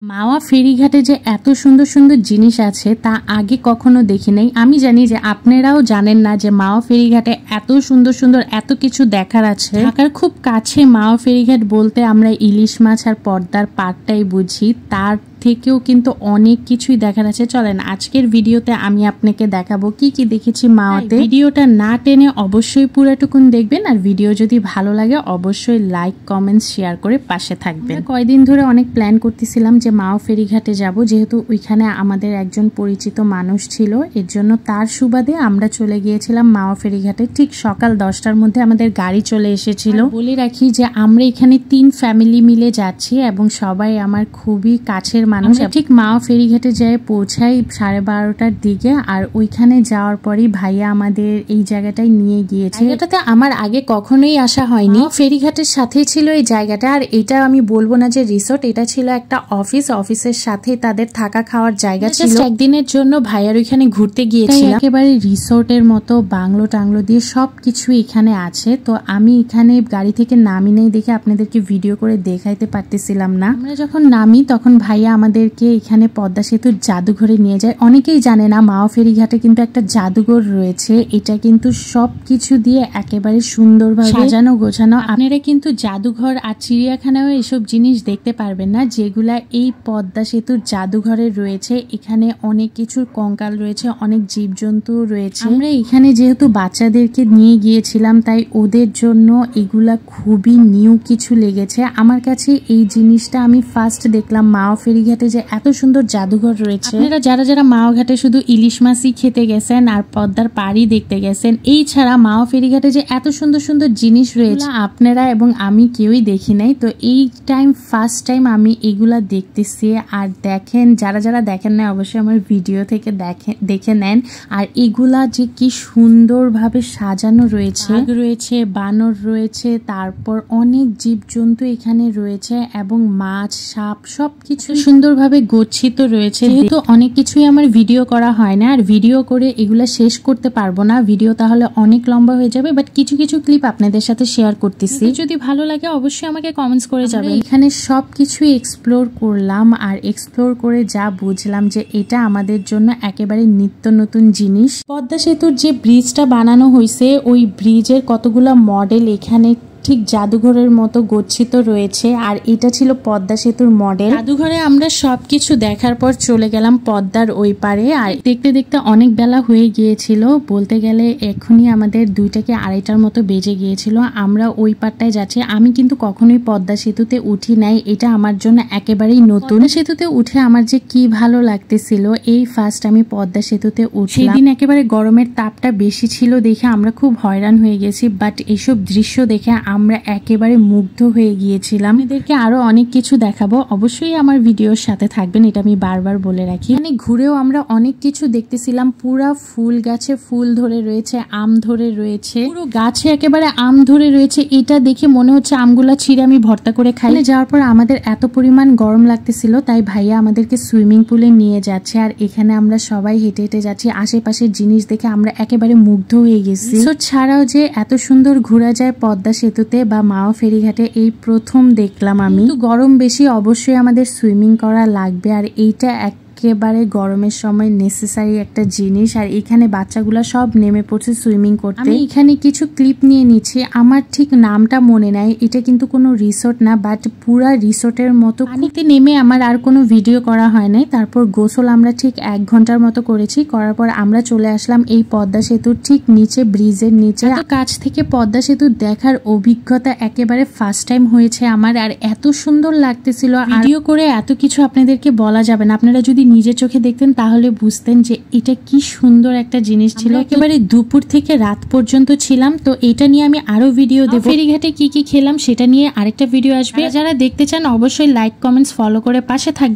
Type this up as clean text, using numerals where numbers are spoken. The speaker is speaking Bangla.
মাওয়া ফেরিঘাটে যে এত সুন্দর সুন্দর জিনিস আছে তা আগে কখনো দেখি নাই। আমি জানি যে আপনারাও জানেন না যে মাওয়া ফেরিঘাটে এত সুন্দর সুন্দর এত কিছু দেখার আছে। ঢাকার খুব কাছে মাওয়া ফেরিঘাট বলতে আমরা ইলিশ মাছ আর পদ্মার পাড়টাই বুঝি, তার থেকেও কিন্তু অনেক কিছুই দেখার আছে। চলেন আজকের ভিডিওতে আমি আপনাকে দেখাবো কি কি দেখেছি মাওয়াতে। ভিডিওটা না টেনে অবশ্যই পুরোটুকুন দেখবেন, আর ভিডিও যদি ভালো লাগে অবশ্যই লাইক কমেন্টস শেয়ার করে পাশে থাকবেন। কয়দিন ধরে অনেক প্ল্যান করতেছিলাম যে মাওয়া ফেরিঘাটে যাব, যেহেতু ওইখানে আমাদের একজন পরিচিত মানুষ ছিল, এর জন্য তার সুবাদে আমরা চলে গিয়েছিলাম মাওয়া ফেরিঘাটে। ঠিক সকাল 10টার মধ্যে আমাদের গাড়ি চলে এসেছিল। বলে রাখি যে আমরা এখানে 3 ফ্যামিলি মিলে যাচ্ছি এবং সবাই আমার খুবই কাছের মানুষ। ঠিক মাওয়া ফেরিঘাটে যাই পৌঁছাই 12:30টার দিকে, আর ওইখানে যাওয়ার পরই ভাইয়া আমাদের এই জায়গাটায় নিয়ে গিয়েছে। এটাতে আমার আগে কখনোই আসা হয়নি। ফেরিঘাটের সাথেই ছিল এই জায়গাটা, আর এটা আমি বলবো না যে রিসোর্ট, এটা ছিল একটা অফিসের সাথে তাদের থাকা খাওয়ার জায়গা ছিল। একদিনের জন্য ভাইয়ার ওইখানে ঘুরতে গিয়েছিলাম। একেবারে রিসোর্টের মতো বাংলো টাংলো দিয়ে সবকিছু এখানে আছে। তো আমি এখানে গাড়ি থেকে নামি নেই দেখে আপনাদেরকে ভিডিও করে দেখাইতে পারতেছিলাম না। আমরা যখন নামি তখন ভাইয়া আমাদেরকে এখানে পদ্মা সেতুর জাদুঘরে নিয়ে যায়। অনেকেই জানে না মাওয়া ফেরিঘাটে কিন্তু একটা জাদুঘর রয়েছে। এটা কিন্তু সবকিছু দিয়ে একেবারে সুন্দরভাবে সাজানো গোছানো। আপনারা কিন্তু জাদুঘর আর চিড়িয়াখানাও এসব জিনিস দেখতে পারবেন না যেগুলা এই পদ্মা সেতুর জাদুঘরে রয়েছে। এখানে অনেক কিছুর কঙ্কাল রয়েছে, অনেক জীবজন্তু রয়েছে। আমরা এখানে যেহেতু বাচ্চাদেরকে নিয়ে গিয়েছিলাম তাই ওদের জন্য এগুলা খুবই নিউ কিছু লেগেছে আমার কাছে। এই জিনিসটা আমি ফার্স্ট দেখলাম মাওয়া ফেরিঘাটে যে এত সুন্দর জাদুঘর রয়েছে। আপনারা যারা যারা মাওয়া ঘাটে শুধু ইলিশ মাছই খেতে গেছেন আর পদ্মার পাড়ি দেখতে গেছেন, এই ছাড়া মাওয়া ফেরিঘাটে যে এত সুন্দর সুন্দর জিনিস রয়েছে আপনারা এবং আমি কেউই দেখি নাই। তো এই ফার্স্ট টাইম আমি এগুলা দেখতেছি। আর দেখেন, যারা যারা দেখেন না অবশ্যই আমার ভিডিও থেকে দেখে নেন। আর এগুলা যে কি সুন্দরভাবে সাজানো রয়েছে, বানর রয়েছে, তারপর অনেক জীবজন্তু এখানে রয়েছে এবং মাছ সাপ সবকিছু সুন্দরভাবে গচ্ছিত রয়েছে। যেহেতু অনেক কিছুই আমার ভিডিও করা হয় না, আর ভিডিও করে এগুলা শেষ করতে পারবো না, ভিডিও তাহলে অনেক লম্বা হয়ে যাবে, বাট কিছু কিছু ক্লিপ আপনাদের সাথে শেয়ার করতেছি। যদি ভালো লাগে অবশ্যই আমাকে কমেন্টস করে যাবেন। এখানে সবকিছুই এক্সপ্লোর করলাম, আর এক্সপ্লোর করে যা বুঝলাম যে এটা আমাদের জন্য একেবারে নিত্য নতুন জিনিস। পদ্মা সেতুর যে ব্রিজটা বানানো হয়েছে ওই ব্রিজের কতগুলা মডেল এখানে ঠিক জাদুঘরের মতো গচ্ছিত রয়েছে, আর এটা ছিল পদ্মা সেতুর মডেল। জাদুঘরে আমরা সবকিছু দেখার পর চলে গেলাম পদ্মার ওই পারে। আর দেখতে দেখতে অনেক বেলা হয়ে গিয়েছিল, বলতে গেলে এখনই আমাদের 2টা কি 2:30টার মতো বেজে গিয়েছিল। আমরা ওই পারটায় যাচ্ছি। আমি কিন্তু কখনোই পদ্মা সেতুতে উঠি নাই, এটা আমার জন্য একেবারেই নতুন। সেতুতে উঠে আমার যে কি ভালো লাগতেছিল, এই ফার্স্ট আমি পদ্মা সেতুতে উঠি। সেদিন একেবারে গরমের তাপটা বেশি ছিল দেখে আমরা খুব হয়রান হয়ে গেছি, বাট এইসব দৃশ্য দেখে আমরা একেবারে মুগ্ধ হয়ে গিয়েছিলাম। এদেরকে আরো অনেক কিছু দেখাবো, অবশ্যই আমার ভিডিওর সাথে থাকবেন, এটা আমি বারবার বলে রাখি। মানে ঘুরেও আমরা অনেক কিছু দেখতেছিলাম। পুরা ফুল গাছে ফুল ধরে রয়েছে, আম ধরে রয়েছে, পুরো গাছে একেবারে আম ধরে রয়েছে। এটা দেখে মনে হচ্ছে আমগুলা ছিঁড়ে আমি ভর্তা করে খাই। যাওয়ার পর আমাদের এত পরিমাণ গরম লাগতেছিল তাই ভাইয়া আমাদেরকে সুইমিং পুলে নিয়ে যাচ্ছে, আর এখানে আমরা সবাই হেঁটে হেঁটে যাচ্ছি। আশেপাশের জিনিস দেখে আমরা একেবারে মুগ্ধ হয়ে গেছি। ছাড়াও যে এত সুন্দর ঘোরা যায় পদ্মা সেতুতে বা মাওয়া ফেরিঘাটে এই প্রথম দেখলাম আমি। গরম বেশি, অবশ্যই আমাদের সুইমিং করা লাগবে, আর এইটা একেবারে গরমের সময় নেসেসারি একটা জিনিস। আর এখানে বাচ্চাগুলা সব নেমে পড়ছে সুইমিং করতে। আমি এখানে কিছু ক্লিপ নিয়ে নিচ্ছি, আমার ঠিক নামটা মনে নাই। এটা কিন্তু কোনো রিসোর্ট না, বাট পুরা রিসোর্টের মতো। পানিতে নেমে আমার আর কোনো ভিডিও করা হয় নাই। তারপর গোসল আমরা ঠিক 1 ঘন্টার মতো করেছি। করার পর আমরা চলে আসলাম এই পদ্মা সেতুর ঠিক নিচে, ব্রিজের নিচে। কাছ থেকে পদ্মা সেতু দেখার অভিজ্ঞতা একেবারে ফার্স্ট টাইম হয়েছে আমার, আর এত সুন্দর লাগতেছিল। ভিডিও করে এত কিছু আপনাদেরকে বলা যাবে না, আপনারা যদি নিজের চোখে দেখতেন তাহলে বুঝতেন যে এটা কি সুন্দর একটা জিনিস ছিল। একেবারে দুপুর থেকে রাত পর্যন্ত ছিলাম। তো এটা নিয়ে আমি আরো ভিডিও দেব। ফেরিঘাটে কি কি খেলাম সেটা নিয়ে আরেকটা ভিডিও আসবে। যারা দেখতে চান অবশ্যই লাইক কমেন্টস ফলো করে পাশে থাকবেন।